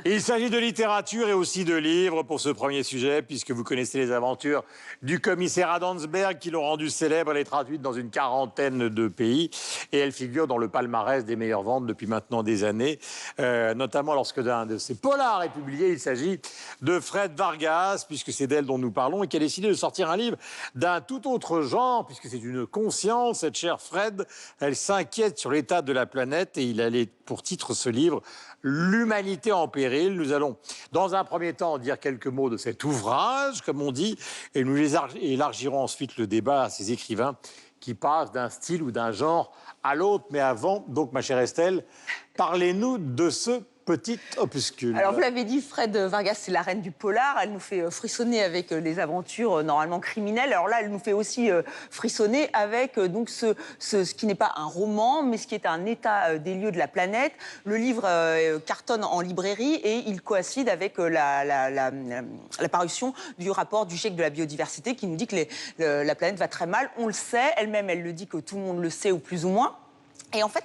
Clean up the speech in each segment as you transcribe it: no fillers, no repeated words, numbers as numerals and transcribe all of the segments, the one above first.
Il s'agit de littérature et aussi de livres pour ce premier sujet, puisque vous connaissez les aventures du commissaire Adamsberg qui l'ont rendu célèbre. Elle est traduite dans une quarantaine de pays et elle figure dans le palmarès des meilleures ventes depuis maintenant des années, notamment lorsque d'un de ses polars est publié. Il s'agit de Fred Vargas, puisque c'est d'elle dont nous parlons et qui a décidé de sortir un livre d'un tout autre genre, puisque c'est une conscience. Cette chère Fred, elle s'inquiète sur l'état de la planète et il allait pour titre ce livre L'humanité en péril. Nous allons, dans un premier temps, dire quelques mots de cet ouvrage, comme on dit, et nous élargirons ensuite le débat à ces écrivains qui passent d'un style ou d'un genre à l'autre. Mais avant, donc, ma chère Estelle, parlez-nous de ce petit opuscule. Alors, vous l'avez dit, Fred Vargas, c'est la reine du polar. Elle nous fait frissonner avec les aventures normalement criminelles. Alors là, elle nous fait aussi frissonner avec donc ce qui n'est pas un roman, mais ce qui est un état des lieux de la planète. Le livre cartonne en librairie et il coïncide avec la parution du rapport du GIEC de la biodiversité qui nous dit que la planète va très mal. On le sait, elle-même, elle le dit que tout le monde le sait ou plus ou moins. Et en fait,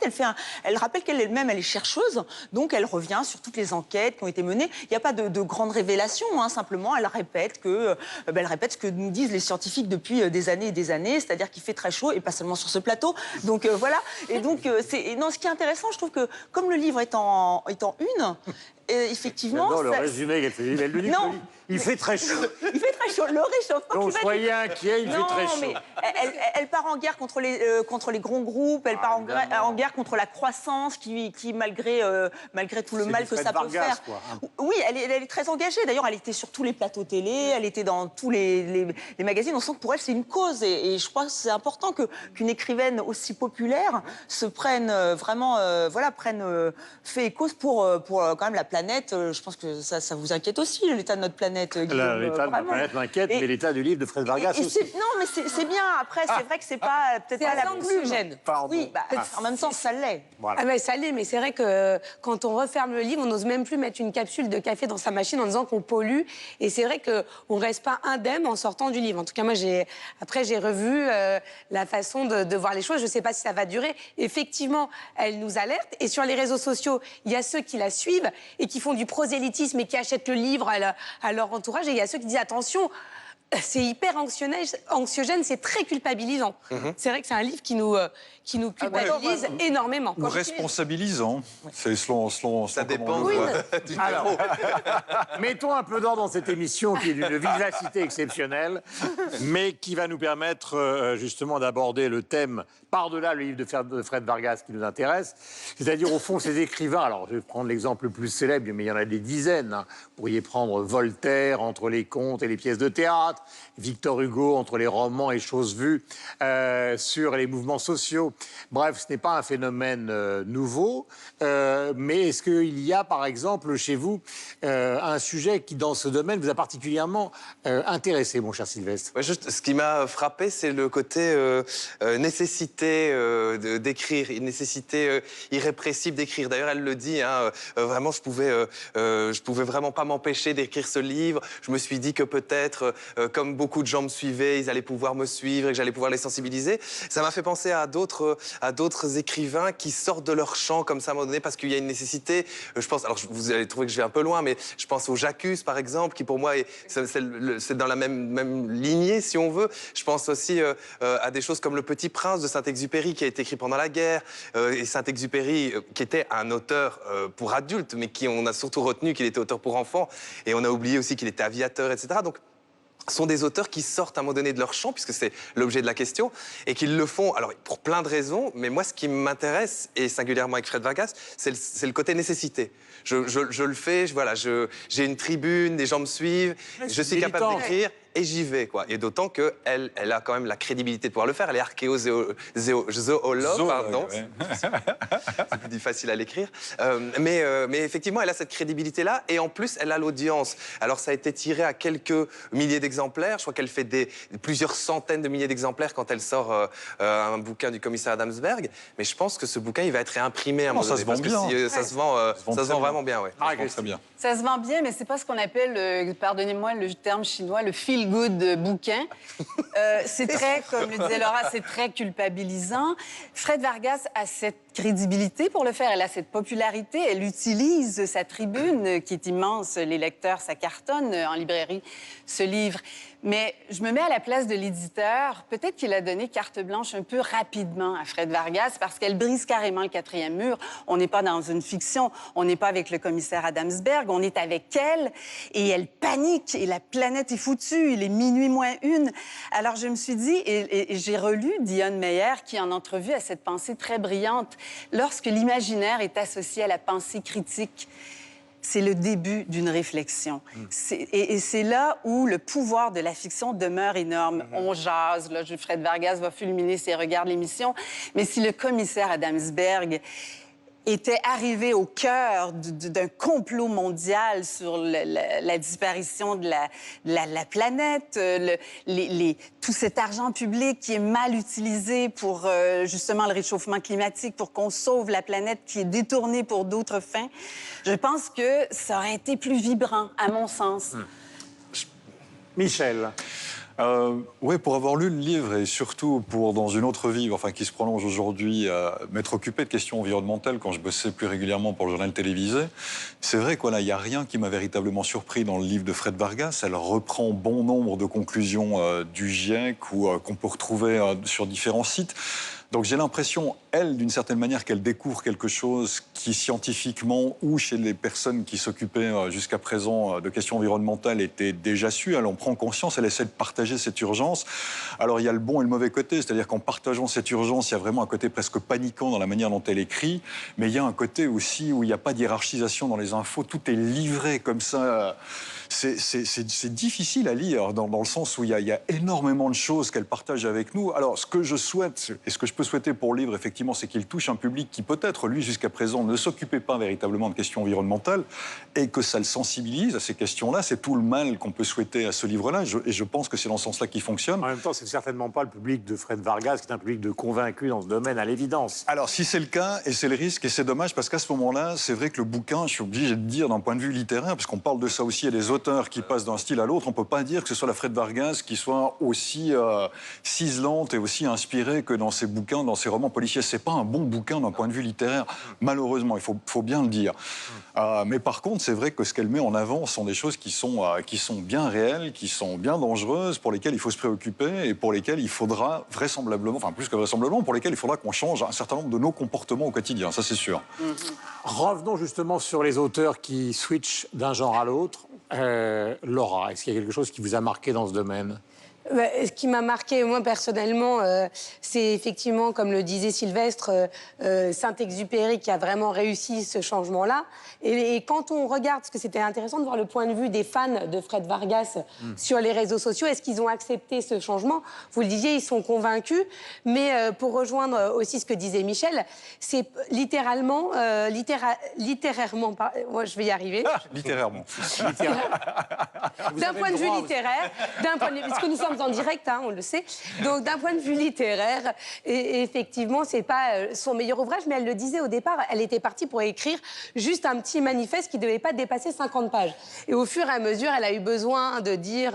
elle rappelle qu'elle-même, elle est chercheuse, donc elle revient sur toutes les enquêtes qui ont été menées. Il n'y a pas de grandes révélations, hein, simplement, elle répète ce que nous disent les scientifiques depuis des années et des années, c'est-à-dire qu'il fait très chaud, et pas seulement sur ce plateau. Donc voilà, et donc, ce qui est intéressant, je trouve que, comme le livre est en une, effectivement... Non, le résumé qu'elle fait, elle le dit. Non, il fait très chaud. Il fait très chaud, le réchauffement donc soyez inquiets, il fait très chaud. Mais elle part en guerre contre les grands groupes, elle part en guerre contre la croissance qui malgré tout le mal que ça peut faire. Quoi, hein. Oui, elle est très engagée. D'ailleurs, elle était sur tous les plateaux télé, elle était dans tous les magazines. On sent que pour elle, c'est une cause. Et je crois que c'est important qu'une écrivaine aussi populaire se prenne vraiment, fait et cause pour quand même la planète. Je pense que ça vous inquiète aussi, l'état de notre planète. L'état de la planète m'inquiète, mais l'état du livre de Fred Vargas aussi. Non, mais c'est bien. Après, c'est vrai que c'est pas peut-être pas la anxiogène. Oui, en même temps, ça l'est. Voilà. Ah ben, ça l'est, mais c'est vrai que quand on referme le livre, on n'ose même plus mettre une capsule de café dans sa machine en disant qu'on pollue. Et c'est vrai qu'on ne reste pas indemne en sortant du livre. En tout cas, moi, j'ai revu la façon de voir les choses. Je ne sais pas si ça va durer. Effectivement, elle nous alerte. Et sur les réseaux sociaux, il y a ceux qui la suivent et qui font du prosélytisme et qui achètent le livre à leur entourage. Et il y a ceux qui disent attention, c'est hyper anxiogène, c'est très culpabilisant. C'est vrai que c'est un livre qui nous culpabilise énormément. Ou responsabilisant. C'est selon ça dépend. Oui. Alors, mettons un peu d'ordre dans cette émission qui est d'une vivacité exceptionnelle, mais qui va nous permettre justement d'aborder le thème par-delà le livre de Fred Vargas qui nous intéresse, c'est-à-dire au fond ces écrivains. Alors je vais prendre l'exemple le plus célèbre, mais il y en a des dizaines. Hein. Vous pourriez prendre Voltaire entre les contes et les pièces de théâtre, Victor Hugo entre les romans et choses vues sur les mouvements sociaux. Bref, ce n'est pas un phénomène nouveau, mais est-ce qu'il y a par exemple chez vous un sujet qui dans ce domaine vous a particulièrement intéressé, mon cher Sylvestre? Ouais, ce qui m'a frappé, c'est le côté nécessité d'écrire, une nécessité irrépressible d'écrire. D'ailleurs, elle le dit, hein, vraiment, je pouvais vraiment pas m'empêcher d'écrire ce livre. Je me suis dit que peut-être, comme beaucoup de gens me suivaient, ils allaient pouvoir me suivre et que j'allais pouvoir les sensibiliser. Ça m'a fait penser à d'autres écrivains qui sortent de leur champ comme ça à un moment donné parce qu'il y a une nécessité. Je pense, alors vous allez trouver que je vais un peu loin, mais je pense au J'accuse, par exemple, qui pour moi c'est dans la même lignée, si on veut. Je pense aussi à des choses comme Le Petit Prince de Saint-Exupéry qui a été écrit pendant la guerre. Et Saint-Exupéry, qui était un auteur pour adultes, mais on a surtout retenu qu'il était auteur pour enfants. Et on a oublié aussi qu'il était aviateur, etc. Donc, sont des auteurs qui sortent à un moment donné de leur champ, puisque c'est l'objet de la question, et qu'ils le font, alors pour plein de raisons, mais moi ce qui m'intéresse, et singulièrement avec Fred Vargas, c'est le côté nécessité. Je le fais, j'ai une tribune, des gens me suivent, je suis capable d'écrire, et j'y vais, quoi. Et d'autant qu'elle a quand même la crédibilité de pouvoir le faire. Elle est archéozoologue, pardon. Ouais. C'est plus facile à l'écrire. Mais effectivement, elle a cette crédibilité-là. Et en plus, elle a l'audience. Alors, ça a été tiré à quelques milliers d'exemplaires. Je crois qu'elle fait plusieurs centaines de milliers d'exemplaires quand elle sort un bouquin du commissaire Adamsberg. Mais je pense que ce bouquin, il va être réimprimé à un moment donné. Ça se vend bien. Ça se vend vraiment bien, ouais. Très bien. Ça se vend bien, mais c'est pas ce qu'on appelle, pardonnez-moi le terme chinois, le feel feel-good bouquin. C'est très, comme le disait Laura, c'est très culpabilisant. Fred Vargas a cette crédibilité pour le faire, elle a cette popularité, elle utilise sa tribune qui est immense, les lecteurs, ça cartonne en librairie, ce livre. Mais je me mets à la place de l'éditeur. Peut-être qu'il a donné carte blanche un peu rapidement à Fred Vargas parce qu'elle brise carrément le quatrième mur. On n'est pas dans une fiction, on n'est pas avec le commissaire Adamsberg, on est avec elle et elle panique et la planète est foutue, il est minuit moins une. Alors je me suis dit, et j'ai relu Dionne Meyer qui en entrevue a cette pensée très brillante, lorsque l'imaginaire est associé à la pensée critique, c'est le début d'une réflexion. Et c'est là où le pouvoir de la fiction demeure énorme. On jase, là, Fred Vargas va fulminer ses regards de l'émission. Mais si le commissaire Adamsberg était arrivé au cœur d'un complot mondial sur la disparition de la planète, tout cet argent public qui est mal utilisé pour justement le réchauffement climatique, pour qu'on sauve la planète qui est détournée pour d'autres fins. Je pense que ça aurait été plus vibrant, à mon sens. Michel. Oui, pour avoir lu le livre et surtout pour, dans une autre vie, enfin, qui se prolonge aujourd'hui, m'être occupé de questions environnementales quand je bossais plus régulièrement pour le journal télévisé, c'est vrai qu'il n'y a rien qui m'a véritablement surpris dans le livre de Fred Vargas. Elle reprend bon nombre de conclusions du GIEC ou qu'on peut retrouver sur différents sites. Donc j'ai l'impression, elle, d'une certaine manière, qu'elle découvre quelque chose qui, scientifiquement, ou chez les personnes qui s'occupaient jusqu'à présent de questions environnementales, était déjà su. Elle en prend conscience, elle essaie de partager cette urgence. Alors il y a le bon et le mauvais côté, c'est-à-dire qu'en partageant cette urgence, il y a vraiment un côté presque paniquant dans la manière dont elle écrit, mais il y a un côté aussi où il n'y a pas de hiérarchisation dans les infos, tout est livré comme ça. C'est difficile à lire dans le sens où il y a énormément de choses qu'elle partage avec nous. Alors, ce que je souhaite et ce que je peux souhaiter pour le livre, effectivement, c'est qu'il touche un public qui peut-être, lui, jusqu'à présent, ne s'occupait pas véritablement de questions environnementales et que ça le sensibilise à ces questions-là. C'est tout le mal qu'on peut souhaiter à ce livre-là et je pense que c'est dans ce sens-là qu'il fonctionne. En même temps, c'est certainement pas le public de Fred Vargas qui est un public de convaincus dans ce domaine, à l'évidence. Alors, si c'est le cas, et c'est le risque, et c'est dommage, parce qu'à ce moment-là, c'est vrai que le bouquin, je suis obligé de dire d'un point de vue littéraire, parce qu'on parle de ça aussi, il y a des auteurs qui passent d'un style à l'autre, on ne peut pas dire que ce soit la Fred Vargas qui soit aussi ciselante et aussi inspirée que dans ses bouquins, dans ses romans policiers. C'est pas un bon bouquin d'un point de vue littéraire, malheureusement, il faut bien le dire. Mais par contre, c'est vrai que ce qu'elle met en avant sont des choses qui sont bien réelles, qui sont bien dangereuses, pour lesquelles il faut se préoccuper et pour lesquelles il faudra vraisemblablement, enfin plus que vraisemblablement, pour lesquelles il faudra qu'on change un certain nombre de nos comportements au quotidien, ça c'est sûr. Revenons justement sur les auteurs qui switchent d'un genre à l'autre. Laura, est-ce qu'il y a quelque chose qui vous a marqué dans ce domaine ? Ce qui m'a marqué, moi, personnellement, c'est effectivement, comme le disait Sylvestre, Saint-Exupéry qui a vraiment réussi ce changement-là. Et quand on regarde, parce que c'était intéressant de voir le point de vue des fans de Fred Vargas sur les réseaux sociaux, est-ce qu'ils ont accepté ce changement ? Vous le disiez, ils sont convaincus. Mais pour rejoindre aussi ce que disait Michel, c'est littéralement, littérairement, moi je vais y arriver. Littérairement. D'un point de vue littéraire, parce que nous sommes en direct, hein, on le sait. Donc, d'un point de vue littéraire, et effectivement, c'est pas son meilleur ouvrage, mais elle le disait au départ, elle était partie pour écrire juste un petit manifeste qui devait pas dépasser 50 pages. Et au fur et à mesure, elle a eu besoin de dire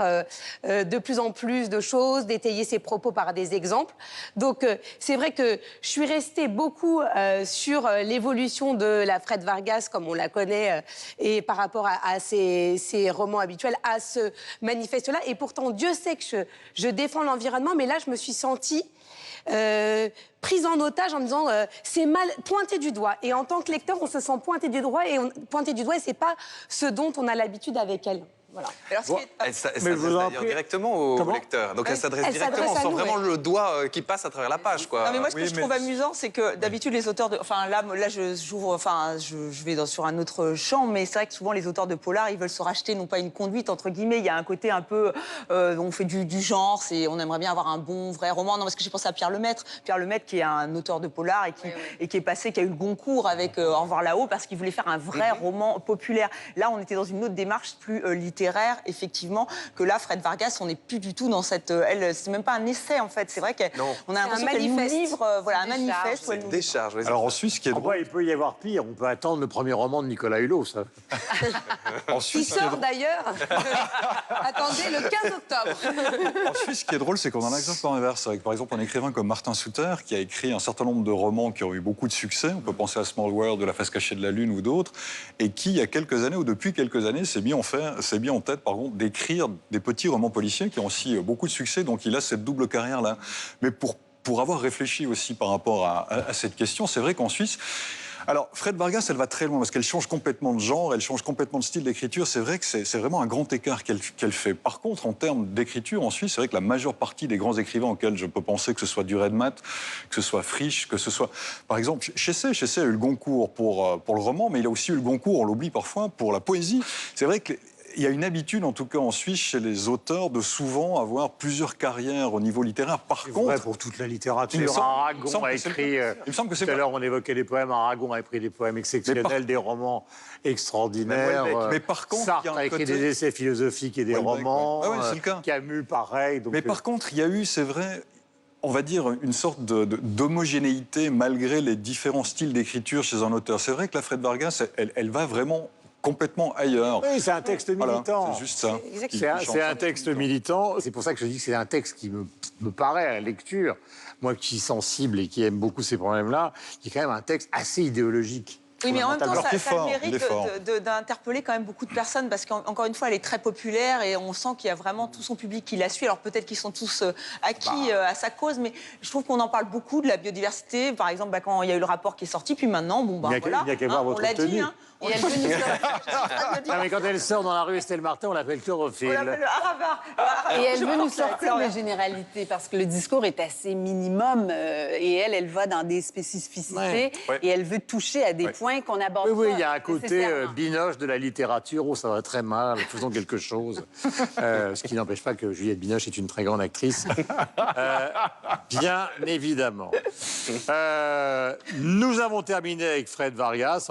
de plus en plus de choses, d'étayer ses propos par des exemples. Donc, c'est vrai que je suis restée beaucoup sur l'évolution de la Fred Vargas, comme on la connaît, et par rapport à ses romans habituels, à ce manifeste-là. Et pourtant, Dieu sait que je défends l'environnement, mais là, je me suis sentie prise en otage en me disant c'est mal pointé du doigt. Et en tant que lecteur, on se sent pointé du doigt et c'est pas ce dont on a l'habitude avec elle. Voilà. Alors, elle s'adresse d'ailleurs directement au lecteur. Donc elle s'adresse directement, on sent vraiment le doigt qui passe à travers la page, quoi. Non, mais moi, ce que je trouve amusant, c'est que d'habitude, les auteurs de... Enfin, là j'ouvre... Enfin, je vais sur un autre champ, mais c'est vrai que souvent, les auteurs de polar, ils veulent se racheter, non pas une conduite, entre guillemets. Il y a un côté un peu... on fait du genre, on aimerait bien avoir un bon, vrai roman. Non, parce que j'ai pensé à Pierre Lemaitre. Pierre Lemaitre, qui est un auteur de polar et qui est passé, qui a eu le Goncourt avec Au revoir là-haut, parce qu'il voulait faire un vrai roman populaire. Là, on était dans une autre démarche plus littéraire. littéraire, effectivement, que là, Fred Vargas, on n'est plus du tout dans cette... Elle, c'est même pas un essai, en fait. C'est vrai qu'on a l'impression qu'elle nous livre voilà, un manifeste. Où elle nous livre. Décharge. Oui, Alors en Suisse, ce qui est drôle, Il peut y avoir pire. On peut attendre le premier roman de Nicolas Hulot, ça. en Qui Suisse, ce qui est sort drôle- d'ailleurs, attendez, le 15 octobre. En Suisse, ce qui est drôle, c'est qu'on a un exemple inverse. Avec, par exemple, un écrivain comme Martin Suter, qui a écrit un certain nombre de romans qui ont eu beaucoup de succès. On peut penser à Small World, de La face cachée de la Lune ou d'autres. Et qui, il y a quelques années, ou depuis quelques années, s'est mis en tête, d'écrire des petits romans policiers qui ont aussi beaucoup de succès. Donc il a cette double carrière-là. Mais pour avoir réfléchi aussi par rapport à cette question, c'est vrai qu'en Suisse... Alors, Fred Vargas, elle va très loin parce qu'elle change complètement de genre, elle change complètement de style d'écriture. C'est vrai que c'est vraiment un grand écart qu'elle fait. Par contre, en termes d'écriture, en Suisse, c'est vrai que la majeure partie des grands écrivains auxquels je peux penser, que ce soit Duredmat, que ce soit Frisch, que ce soit... Par exemple, Chessé a eu le Goncourt pour le roman, mais il a aussi eu le Goncourt, on l'oublie parfois, pour la poésie. C'est vrai que... Il y a une habitude, en tout cas en Suisse, chez les auteurs, de souvent avoir plusieurs carrières au niveau littéraire. Par C'est contre, vrai pour toute la Il me littérature. semble- Aragon il me semble a que c'est le écrit... cas. Il me semble que c'est tout à le l'heure, on évoquait des poèmes. Aragon a écrit des poèmes exceptionnels, des romans extraordinaires. Même Houellebecq. Mais par contre, Sartre il y a un a écrit côté- des essais philosophiques et des Houellebecq, romans. ouais. Ah ouais, c'est le cas. Camus, pareil. Donc, Mais par contre, il y a eu, c'est vrai, on va dire, une sorte d'homogénéité malgré les différents styles d'écriture chez un auteur. C'est vrai que la Fred Vargas, elle va vraiment complètement ailleurs. oui, c'est un texte Voilà, militant. c'est juste ça. C'est un texte militant. C'est pour ça que je dis que c'est un texte qui me paraît, à la lecture, moi qui suis sensible et qui aime beaucoup ces problèmes-là, qui est quand même un texte assez idéologique. Oui, mais en même temps, Alors ça, qu'il est ça a le fort, il mérite est fort. d'interpeller quand même beaucoup de personnes parce qu'encore une fois, elle est très populaire et on sent qu'il y a vraiment tout son public qui la suit. Alors peut-être qu'ils sont tous acquis à sa cause, mais je trouve qu'on en parle beaucoup de la biodiversité. Par exemple, quand il y a eu le rapport qui est sorti, puis maintenant, bon, Il n'y a qu'à- voilà, il n'y a qu'à voir on votre l'a dit. tenue. Et elle veut nous Ah, mais quand elle sort dans la rue Estelle Martin, on l'appelle chlorophylle. On l'appelle le Aravar. Et elle veut nous Je pense sortir que- des généralités parce que le discours est assez minimum et elle va dans des spécificités Ouais. et elle veut toucher à des Ouais. points qu'on aborde Oui, pas il y a un côté nécessairement. Binoche de la littérature. Oh, ça va très mal, faisons quelque chose. Ce qui n'empêche pas que Juliette Binoche est une très grande actrice. Bien évidemment. Nous avons terminé avec Fred Vargas.